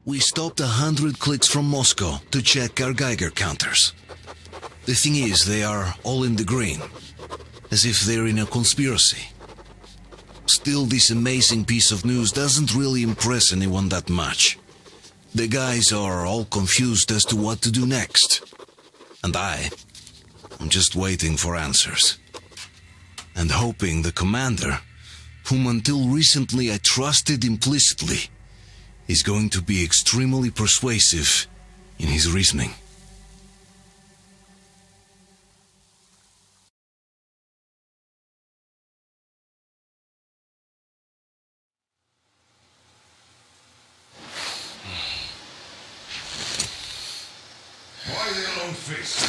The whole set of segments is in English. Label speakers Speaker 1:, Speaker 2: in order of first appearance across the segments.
Speaker 1: We stopped 100 clicks from Moscow to check our Geiger counters. The thing is, they are all in the green, as if they're in a conspiracy. Still, this amazing piece of news doesn't really impress anyone that much. The guys are all confused as to what to do next. And I'm just waiting for answers. And hoping the commander, whom until recently I trusted implicitly, is going to be extremely persuasive in his reasoning.
Speaker 2: Why the long face?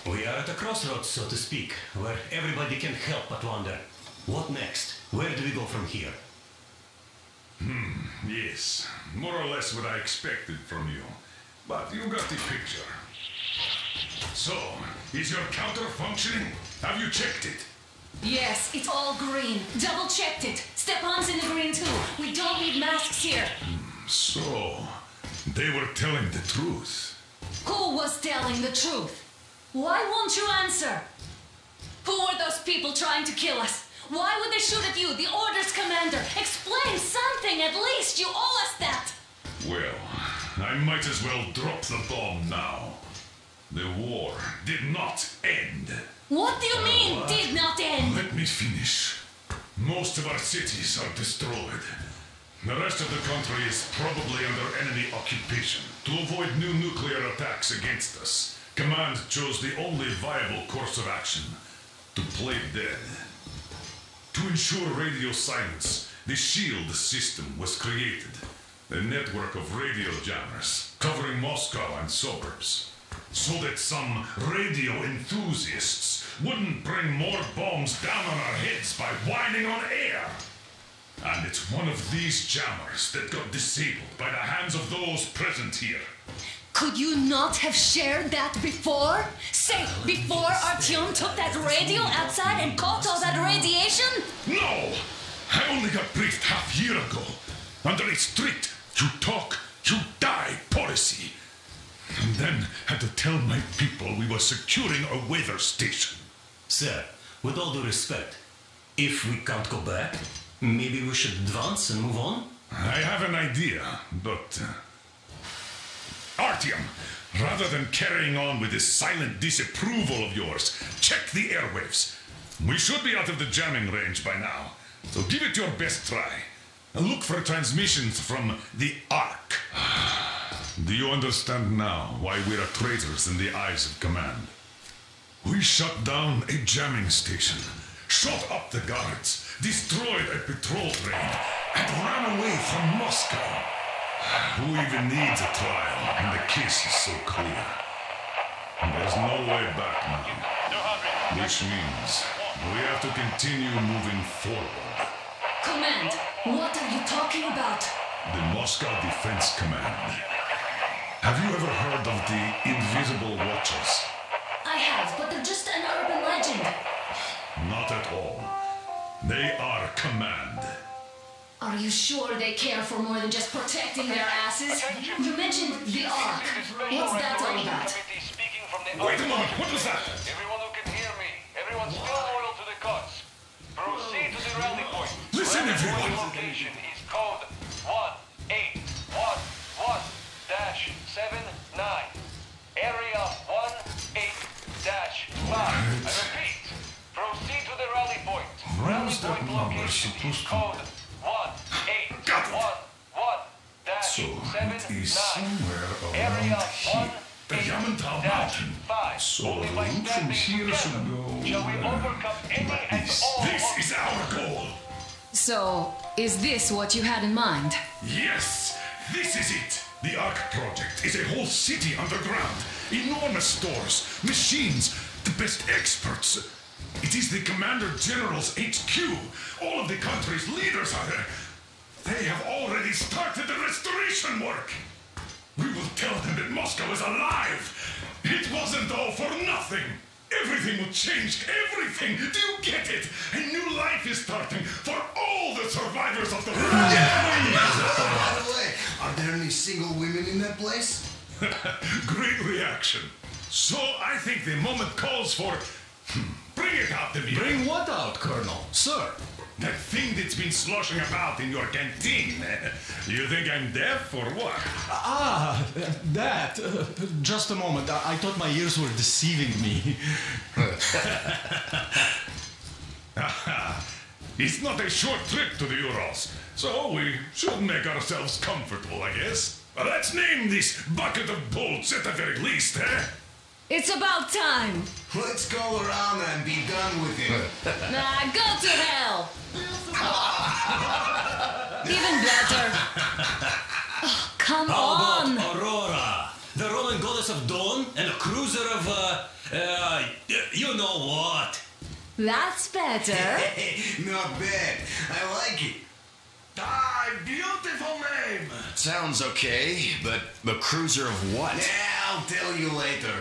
Speaker 3: We are at a crossroads, so to speak, where everybody can help but wonder. What next? Where do we go from here?
Speaker 2: Yes, more or less what I expected from you. But you got the picture. So, is your counter functioning? Have you checked it?
Speaker 4: Yes, it's all green. Double-checked it. Stepan's in the green too. We don't need masks here.
Speaker 2: So, they were telling the truth.
Speaker 4: Who was telling the truth? Why won't you answer? Who were those people trying to kill us? Why would they shoot at you, the Order's commander? Explain something, at least. You owe us that.
Speaker 2: Well, I might as well drop the bomb now. The war did not end.
Speaker 4: What do you mean, did not end?
Speaker 2: Let me finish. Most of our cities are destroyed. The rest of the country is probably under enemy occupation. To avoid new nuclear attacks against us, Command chose the only viable course of action: to play dead. To ensure radio silence, the SHIELD system was created. A network of radio jammers covering Moscow and suburbs. So that some radio enthusiasts wouldn't bring more bombs down on our heads by whining on air. And it's one of these jammers that got disabled by the hands of those present here.
Speaker 4: Could you not have shared that before? Say, before Artyom took that radio outside and caught all that radiation?
Speaker 2: No! I only got briefed half year ago. Under a strict, you talk, you die policy. And then had to tell my people we were securing a weather station.
Speaker 3: Sir, with all due respect, if we can't go back, maybe we should advance and move on?
Speaker 2: I have an idea, but... Artyom, rather than carrying on with this silent disapproval of yours, check the airwaves. We should be out of the jamming range by now, so give it your best try. And look for transmissions from the Ark. Do you understand now why we are traitors in the eyes of Command? We shut down a jamming station, shot up the guards, destroyed a patrol train, and ran away from Moscow. Who even needs a trial when the case is so clear? And there's no way back now. Which means we have to continue moving forward.
Speaker 4: Command, what are you talking about?
Speaker 2: The Moscow Defense Command. Have you ever heard of the Invisible Watchers?
Speaker 4: I have, but they're just an urban legend.
Speaker 2: Not at all. They are Command.
Speaker 4: Are you sure they care for more than just protecting their asses? You mentioned the Ark. What's that all about?
Speaker 2: Wait a moment, what was that?
Speaker 5: Everyone who can hear me, everyone still loyal to the cause. Proceed to the rally point.
Speaker 2: Listen, everyone.
Speaker 5: The location is code 1811-79. Area 18-5. I repeat, proceed to the rally point. Rally
Speaker 2: Where's that
Speaker 5: point
Speaker 2: number
Speaker 5: location
Speaker 2: supposed
Speaker 5: is
Speaker 2: to
Speaker 5: code
Speaker 2: So, it is
Speaker 5: 1811-79.
Speaker 2: somewhere
Speaker 5: Area
Speaker 2: around here. The Yamantau Mountain.
Speaker 5: 1-8-5.
Speaker 2: So
Speaker 5: Only
Speaker 2: the
Speaker 5: by
Speaker 2: route from
Speaker 5: standing
Speaker 2: here should
Speaker 5: together
Speaker 2: go...
Speaker 5: shall we overcome any
Speaker 2: like
Speaker 5: and
Speaker 2: this.
Speaker 5: all
Speaker 2: This is our goal.
Speaker 4: So, is this what you had in mind?
Speaker 2: Yes, this is it. The Ark project is a whole city underground. Enormous stores, machines, the best experts. It is the Commander General's HQ. All of the country's leaders are there. They have already started the restoration work. We will tell them that Moscow is alive. It wasn't all for nothing. Everything will change. Everything. Do you get it? A new life is starting for all the survivors of the...
Speaker 6: By the way, Are there any single women in that place?
Speaker 2: Great reaction. So I think the moment calls for... Bring it out to me.
Speaker 3: Bring what out, Colonel? Sir?
Speaker 2: That thing that's been sloshing about in your canteen. You think I'm deaf or what?
Speaker 3: That. Just a moment. I thought my ears were deceiving me.
Speaker 2: It's not a short trip to the Urals, so we should make ourselves comfortable, I guess. Let's name this bucket of bolts at the very least, eh?
Speaker 4: It's about time.
Speaker 6: Let's go around and be done with it.
Speaker 4: Nah, go to hell. Even better. Oh, come on.
Speaker 3: How about Aurora, the Roman goddess of dawn and a cruiser of, you know what?
Speaker 4: That's better.
Speaker 6: Not bad. I like it.
Speaker 2: Beautiful name.
Speaker 7: Sounds okay, but the cruiser of what?
Speaker 6: Yeah, I'll tell you later.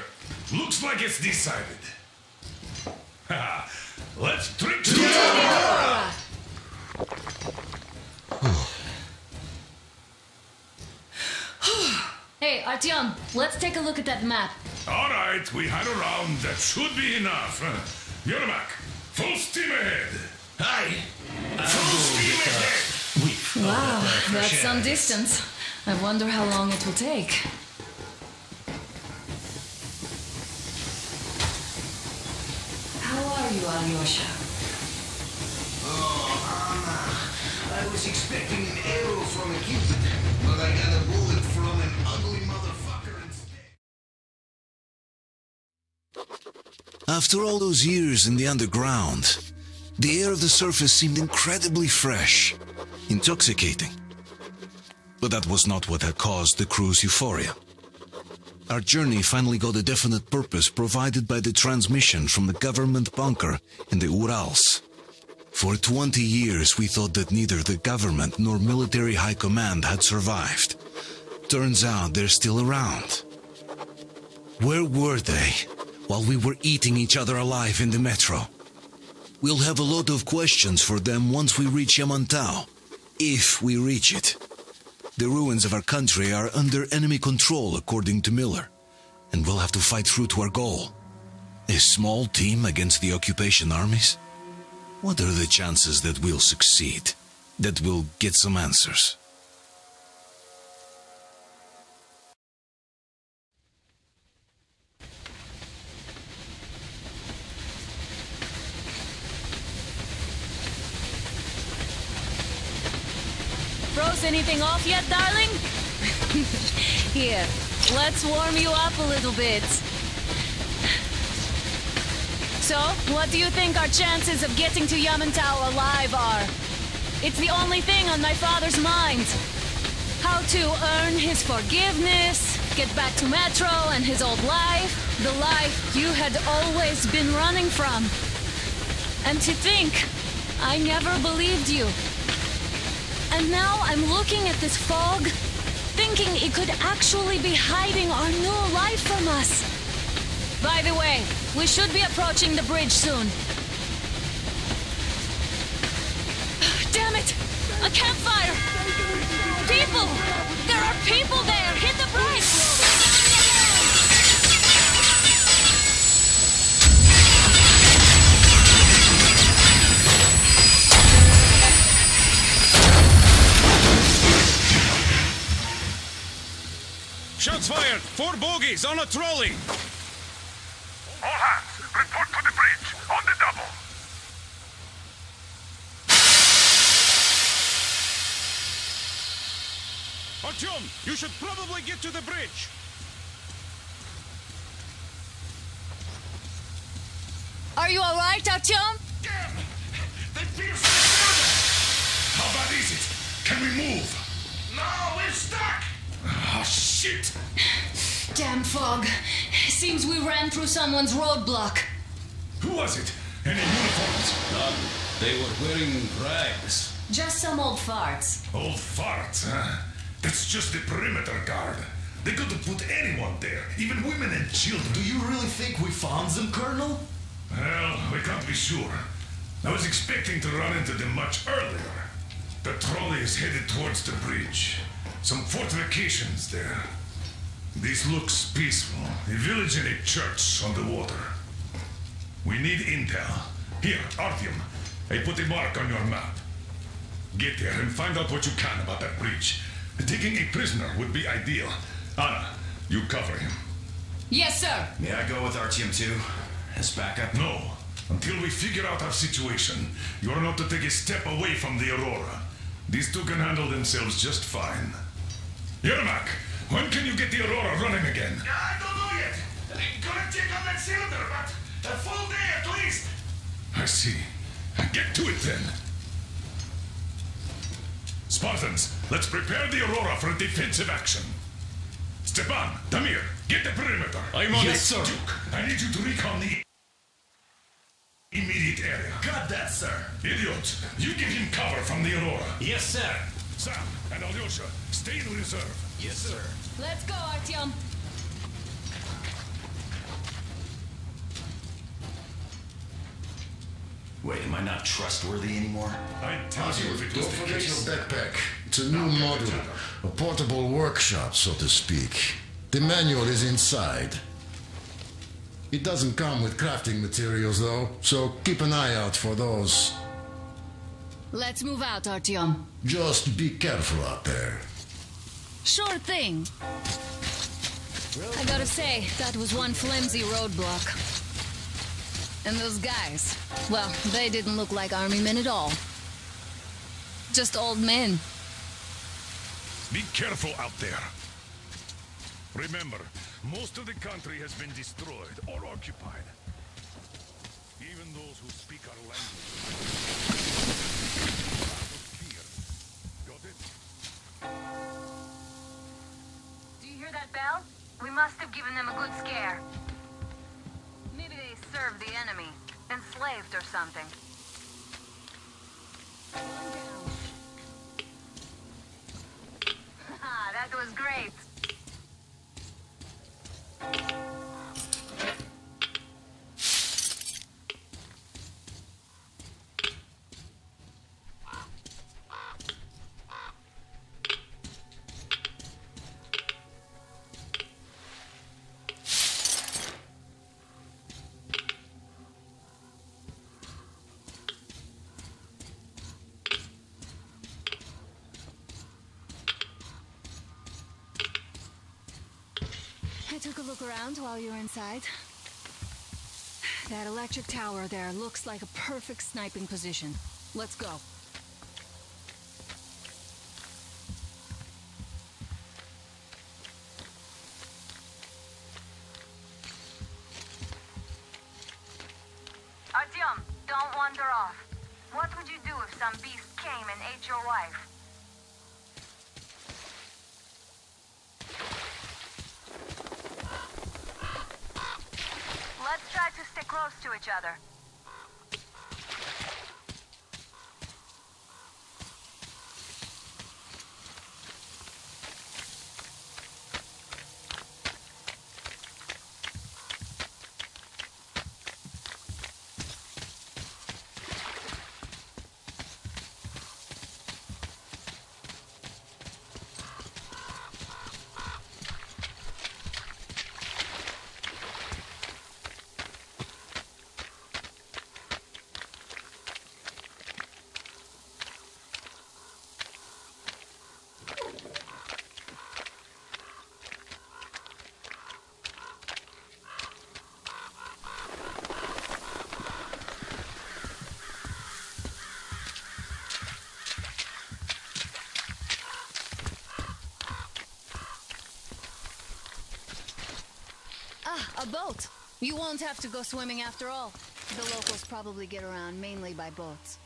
Speaker 2: Looks like it's decided. Let's drink to
Speaker 4: Aurora. Hey, Artyom, let's take a look at that map.
Speaker 2: All right, we had a round. That should be enough. Yermak, full steam ahead.
Speaker 7: Hi.
Speaker 2: Full steam ahead.
Speaker 4: Wow, that's some distance. I wonder how long it will take. How are you, Alyosha?
Speaker 6: Oh, Anna. I was expecting an arrow from a Cupid, but I got a bullet from an ugly motherfucker instead.
Speaker 1: After all those years in the underground, the air of the surface seemed incredibly fresh, intoxicating. But that was not what had caused the crew's euphoria. Our journey finally got a definite purpose provided by the transmission from the government bunker in the Urals. For 20 years we thought that neither the government nor military high command had survived. Turns out they're still around. Where were they while we were eating each other alive in the metro? We'll have a lot of questions for them once we reach Yamantau, if we reach it. The ruins of our country are under enemy control, according to Miller, and we'll have to fight through to our goal. A small team against the occupation armies? What are the chances that we'll succeed, that we'll get some answers?
Speaker 4: Froze anything off yet, darling? Here, let's warm you up a little bit. So, what do you think our chances of getting to Yamantau alive are? It's the only thing on my father's mind. How to earn his forgiveness, get back to Metro and his old life, the life you had always been running from. And to think, I never believed you. And now I'm looking at this fog, thinking it could actually be hiding our new life from us. By the way, we should be approaching the bridge soon. Damn it! A campfire! People! There are people there! Hit the brakes!
Speaker 8: Shots fired! 4 bogies on a trolley!
Speaker 2: All hands, report to the bridge, on the double.
Speaker 8: Artyom, you should probably get to the bridge!
Speaker 4: Are you alright, Artyom?
Speaker 2: Damn! They pierced the border! How bad is it? Can we move? No, we're stuck! Oh, shit!
Speaker 4: Damn fog. Seems we ran through someone's roadblock.
Speaker 2: Who was it? Any uniforms?
Speaker 3: None. They were wearing rags.
Speaker 4: Just some old farts.
Speaker 2: Old farts, huh? That's just the perimeter guard. They could have put anyone there, even women and children.
Speaker 3: Do you really think we found them, Colonel?
Speaker 2: Well, we can't be sure. I was expecting to run into them much earlier. The trolley is headed towards the bridge. Some fortifications there. This looks peaceful. A village and a church on the water. We need intel. Here, Artyom. I put a mark on your map. Get there and find out what you can about that bridge. Taking a prisoner would be ideal. Anna, you cover him.
Speaker 4: Yes, sir.
Speaker 7: May I go with Artyom too? As backup?
Speaker 2: No. Until we figure out our situation, you are not to take a step away from the Aurora. These two can handle themselves just fine. Yermak, when can you get the Aurora running again?
Speaker 6: I don't know yet. I'm gonna check on that cylinder, but a full day at least.
Speaker 2: I see. Get to it then. Spartans, let's prepare the Aurora for a defensive action. Stepan, Damir, get the perimeter.
Speaker 8: I'm on
Speaker 2: Yes,
Speaker 8: it, sir.
Speaker 2: Duke, I need you to recon the immediate area.
Speaker 7: Got that, sir.
Speaker 2: Idiot, you give him cover from the Aurora.
Speaker 3: Yes, sir.
Speaker 2: Sam and Alyosha, stay in reserve.
Speaker 7: Yes, sir.
Speaker 4: Let's go, Artyom.
Speaker 7: Wait, am I not trustworthy anymore?
Speaker 2: I'd tell you if it was
Speaker 9: Don't
Speaker 2: the
Speaker 9: forget
Speaker 2: case.
Speaker 9: your backpack. It's a new model, a portable workshop, so to speak. The manual is inside. It doesn't come with crafting materials, though, so keep an eye out for those.
Speaker 4: Let's move out, Artyom.
Speaker 9: Just be careful out there.
Speaker 4: Sure thing. I gotta say, that was one flimsy roadblock. And those guys, well, they didn't look like army men at all. Just old men.
Speaker 2: Be careful out there. Remember, most of the country has been destroyed or occupied. Even those who speak our language. Fear. Got it?
Speaker 10: Do you hear that bell? We must have given them a good scare. Maybe they served the enemy, enslaved or something. Haha, that was great.
Speaker 4: I took a look around while you were inside. That electric tower there looks like a perfect sniping position. Let's go.
Speaker 10: Artyom, don't wander off. What would you do if some beast came and ate your wife? Let's try to stay close to each other.
Speaker 4: Ah, a boat. You won't have to go swimming after all. The locals probably get around mainly by boats.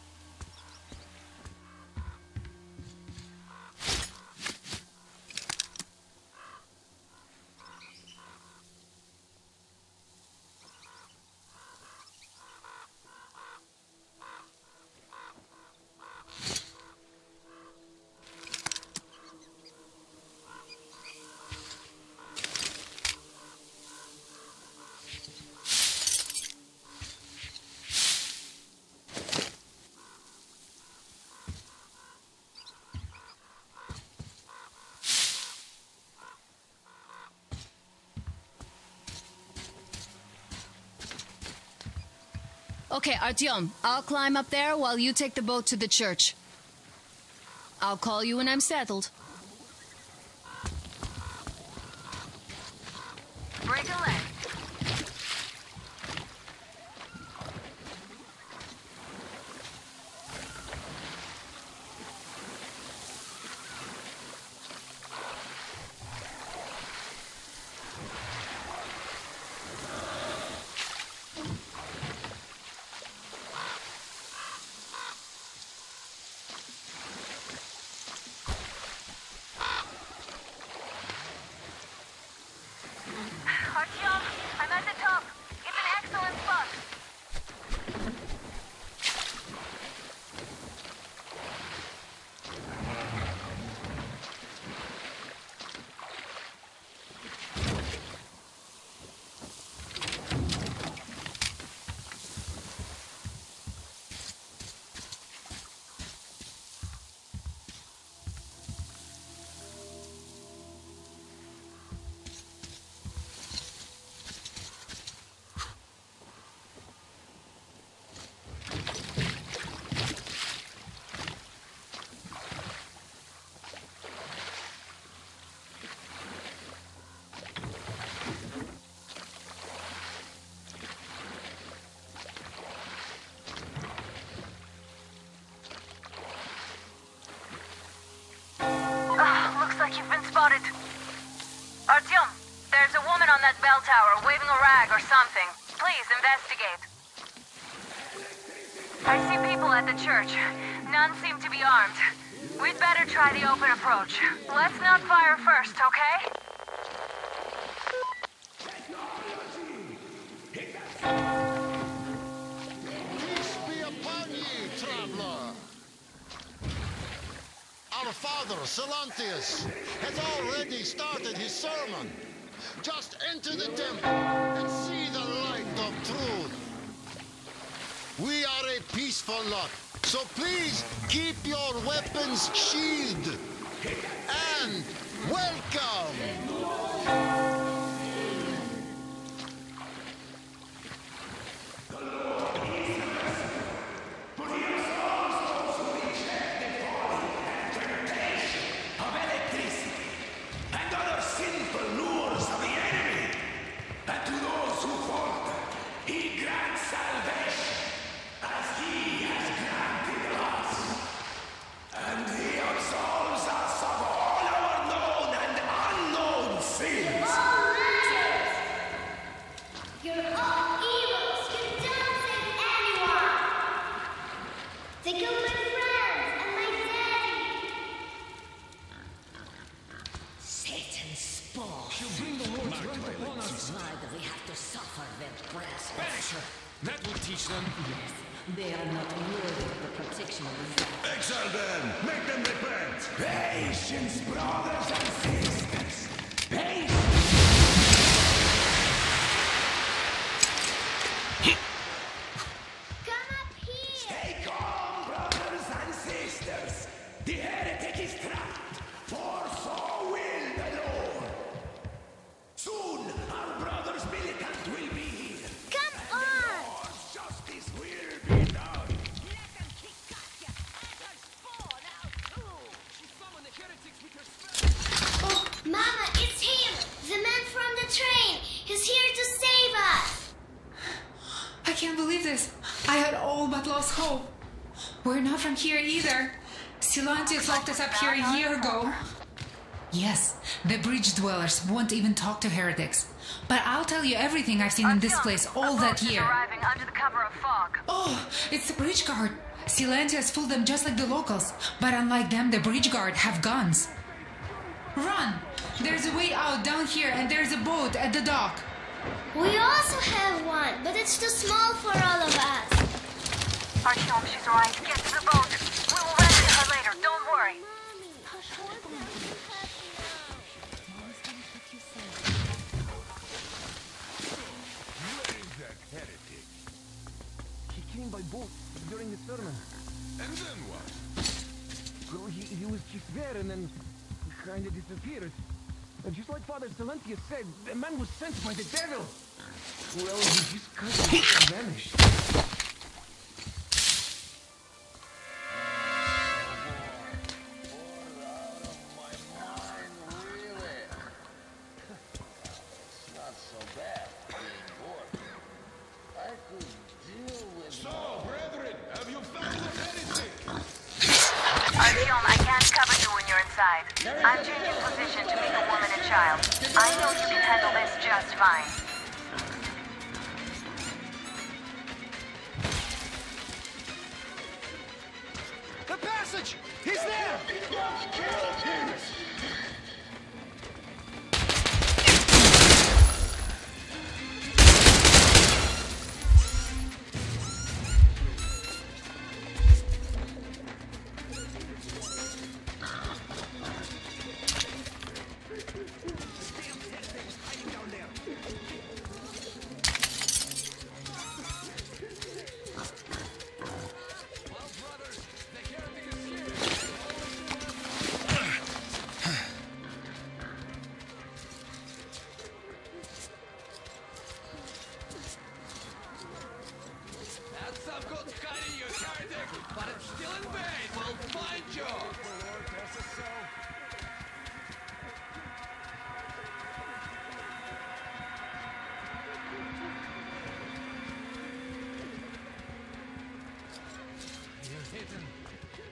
Speaker 4: Okay, Artyom, I'll climb up there while you take the boat to the church. I'll call you when I'm settled.
Speaker 10: Break a leg. Artyom, I'm at the top. It's an excellent spot. Looks like you've been spotted. Artyom, there's a woman on that bell tower waving a rag or something. Please investigate. I see people at the church. None seem to be armed. We'd better try the open approach. Let's not fire first, okay?
Speaker 11: Peace be upon ye, traveler. Our father, Silantius, has already started his sermon. Just enter the temple and see the light of truth. We are a peaceful lot, so please keep your weapons sheathed. And welcome!
Speaker 8: That will teach them.
Speaker 12: Yes, they are not worthy of the protection of the Zap.
Speaker 2: Exile them! Make them repent!
Speaker 13: Patience, brothers and sisters! Patience!
Speaker 14: Come up here!
Speaker 13: Stay calm, brothers and sisters! The heretic is trapped, for so will the Lord! Soon, our brother's militant will be here!
Speaker 14: Come on!
Speaker 13: Lord's justice will be done!
Speaker 14: Let them kick Katya and her spawn out too!
Speaker 8: She summoned the heretics with her spell.
Speaker 14: Oh, Mama, it's him! The man from the train! He's here to save us!
Speaker 15: I can't believe this. I had all but lost hope. We're not from here either. Silantius locked us up here a year ago. Yes, the bridge dwellers won't even talk to heretics. But I'll tell you everything I've seen in this place all that year.
Speaker 10: Arriving under the cover of fog.
Speaker 15: Oh, it's the bridge guard. Silantius fooled them just like the locals. But unlike them, the bridge guard have guns. Run! There's a way out down here and there's a boat at the dock.
Speaker 14: We also have one, but it's too small for all of us.
Speaker 10: Artyom, she's right. Get to the boat. We will rescue her later. Don't worry.
Speaker 8: Where is that heretic? He came by boat during the sermon.
Speaker 2: And then what?
Speaker 8: Well, he was just there and then kind of disappeared. And just like Father Silantius said, the man was sent by the devil. Well, he just kind of vanished.
Speaker 10: Artyom, I can't cover you when you're inside. I'm changing position to meet a woman and child. I know you can handle this just fine.
Speaker 8: The passage! He's there!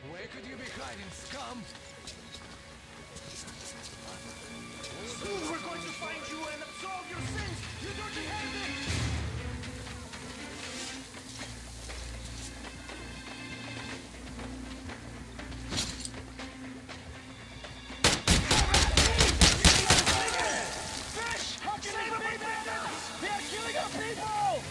Speaker 8: Where could you be hiding, scum? Soon we're going to find you and absolve your sins, you dirty heretic! Fish! How can they be bandits? They are killing our people!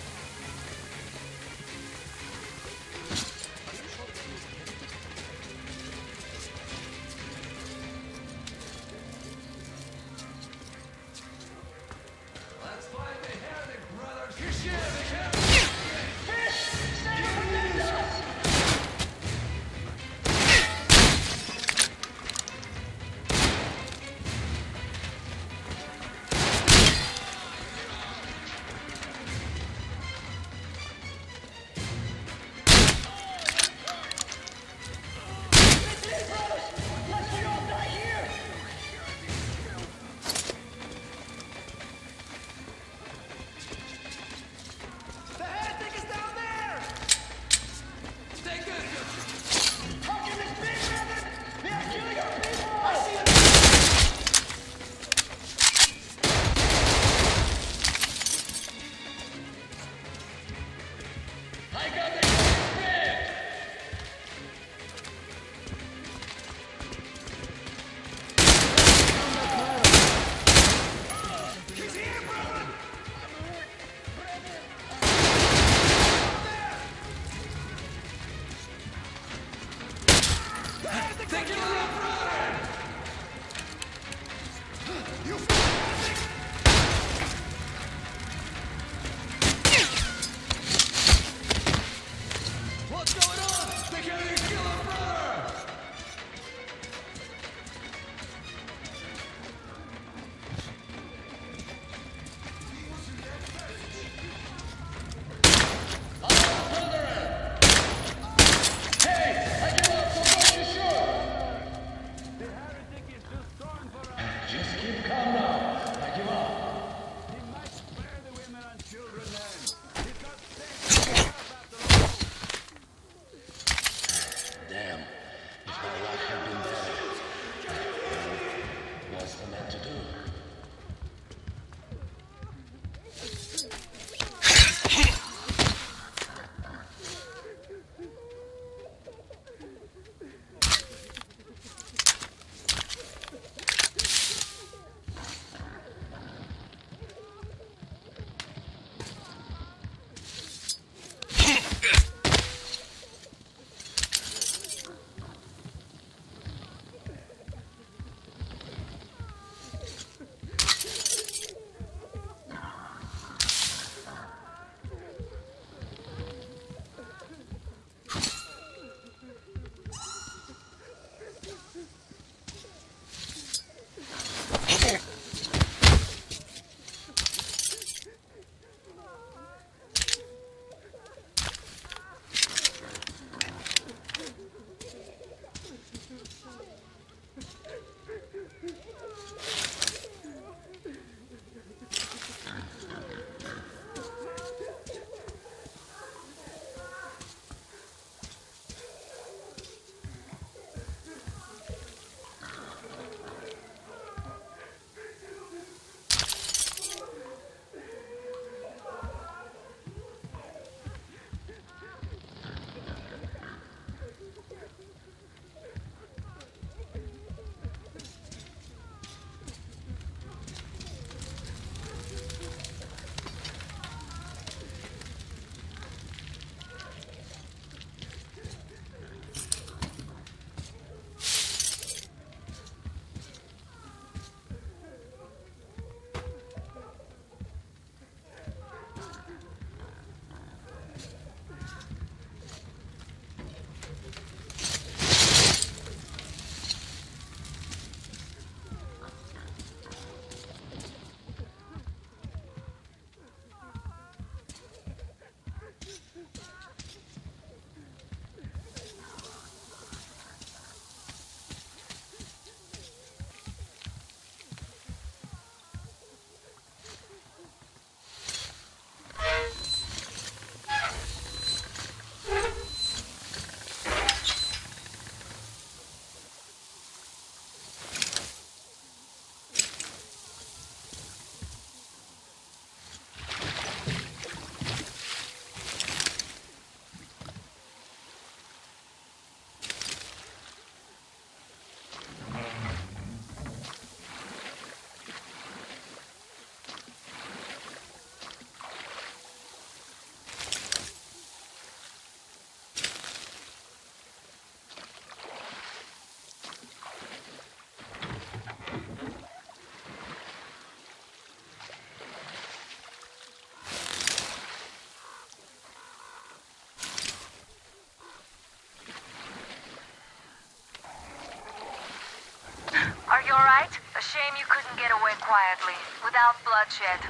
Speaker 10: can get away quietly, without bloodshed.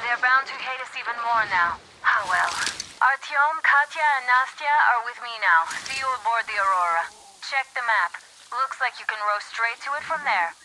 Speaker 10: They're bound to hate us even more now. Ah, well. Artyom, Katya, and Nastya are with me now. See you aboard the Aurora. Check the map. Looks like you can row straight to it from there.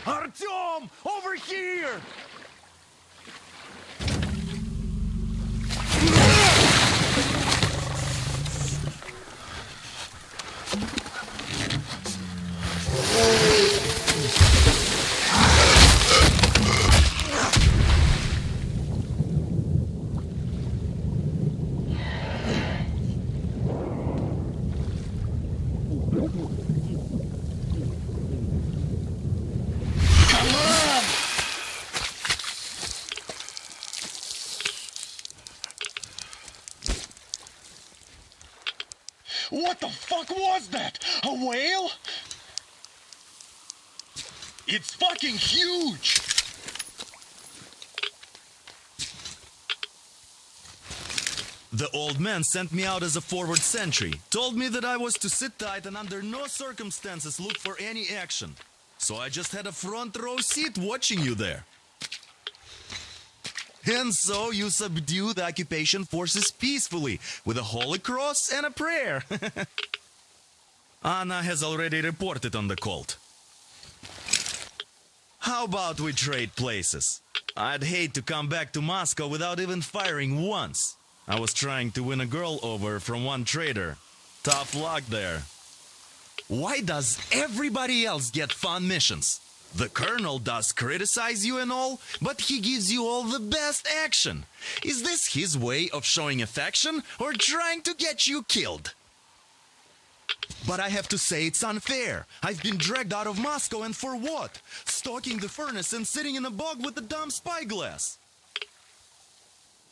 Speaker 8: Artyom! Over here!
Speaker 11: What the fuck was that? A whale? It's fucking huge!
Speaker 16: The old man sent me out as a forward sentry, told me that I was to sit tight and under no circumstances look for any action. So I just had a front row seat watching you there. And so you subdue the occupation forces peacefully, with a holy cross and a prayer. Anna has already reported on the cult. How about we trade places? I'd hate to come back to Moscow without even firing once. I was trying to win a girl over from one trader. Tough luck there. Why does everybody else get fun missions? The colonel does criticize you and all, but he gives you all the best action. Is this his way of showing affection or trying to get you killed? But I have to say it's unfair. I've been dragged out of Moscow, and for what? Stalking the furnace and sitting in a bog with a dumb spyglass.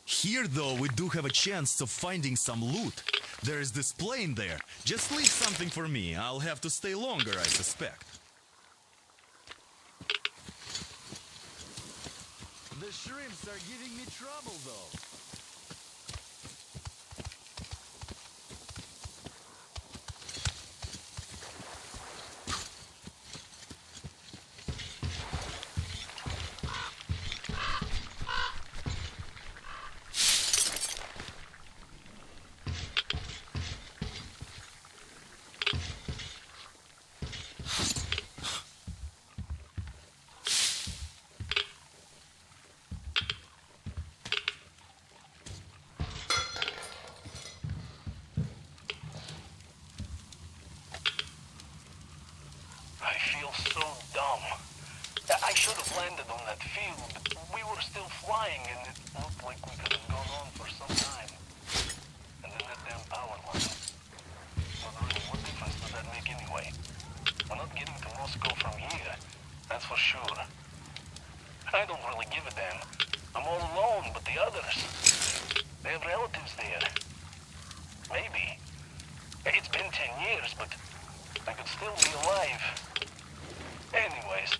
Speaker 16: Here, though, we do have a chance of finding some loot. There is this plane there. Just leave something for me. I'll have to stay longer, I suspect. The shrimps are giving me trouble, though.
Speaker 5: I should have landed on that field, but we were still flying and it looked like we could have gone on for some time. And then that damn power line. But really, what difference does that make anyway? We're not getting to Moscow from here, that's for sure. I don't really give a damn. I'm all alone, but the others, they have relatives there. Maybe. It's been 10 years, but I could still be alive. Anyways,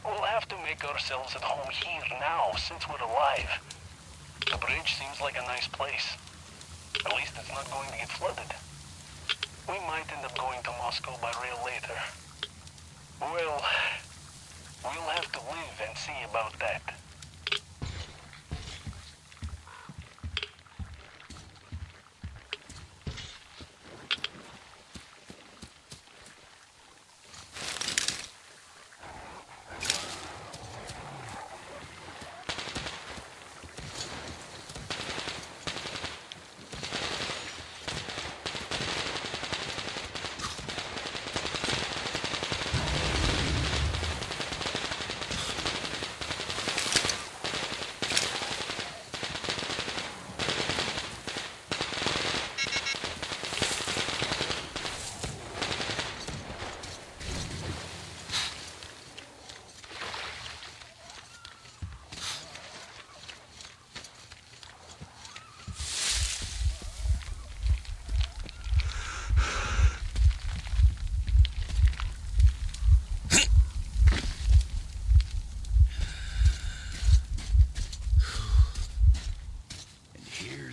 Speaker 5: we'll have to make ourselves at home here now, since we're alive. The bridge seems like a nice place. At least it's not going to get flooded. We might end up going to Moscow by rail later. Well, we'll have to live and see about that.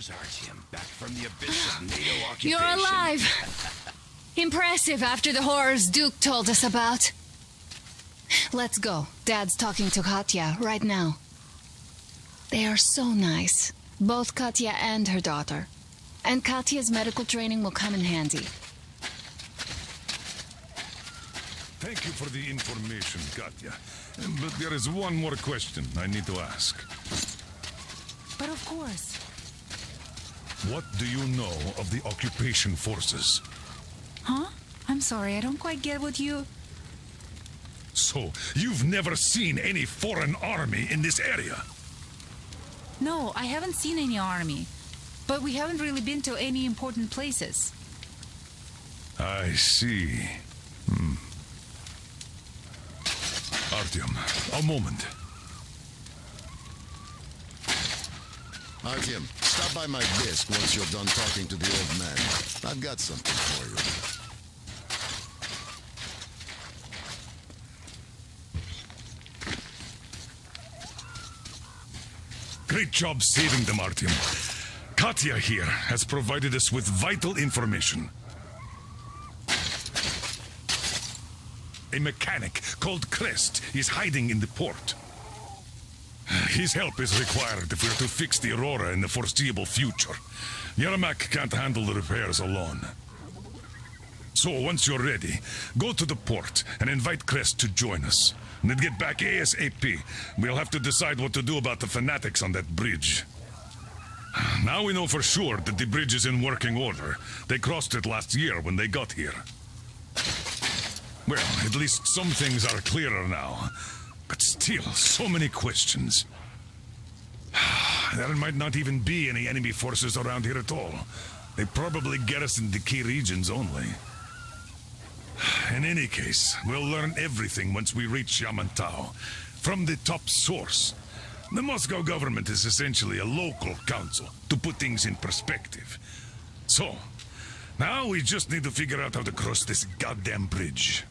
Speaker 13: Greetings, Artyom. Back from the abyss of NATO occupation.
Speaker 4: You're alive! Impressive after the horrors Duke told us about. Let's go. Dad's talking to Katya right now. They are so nice. Both Katya and her daughter. And Katya's medical training will come in handy.
Speaker 2: Thank you for the information, Katya. But there is one more question I need to ask.
Speaker 15: But of course.
Speaker 2: What do you know of the occupation forces?
Speaker 15: Huh? I'm sorry, I don't quite get what you...
Speaker 2: So, you've never seen any foreign army in this area?
Speaker 15: No, I haven't seen any army. But we haven't really been to any important places.
Speaker 2: I see. Artyom, a moment.
Speaker 9: Artyom, stop by my desk once you're done talking to the old man. I've got something for you.
Speaker 2: Great job saving them, Artyom. Katya here has provided us with vital information. A mechanic called Crest is hiding in the port. His help is required if we're to fix the Aurora in the foreseeable future. Yermak can't handle the repairs alone. So once you're ready, go to the port and invite Crest to join us. And then get back ASAP. We'll have to decide what to do about the fanatics on that bridge. Now we know for sure that the bridge is in working order. They crossed it last year when they got here. Well, at least some things are clearer now. But still, so many questions. There might not even be any enemy forces around here at all. They probably garrison the key regions only. In any case, we'll learn everything once we reach Yamantau. From the top source. The Moscow government is essentially a local council, to put things in perspective. So, now we just need to figure out how to cross this goddamn bridge.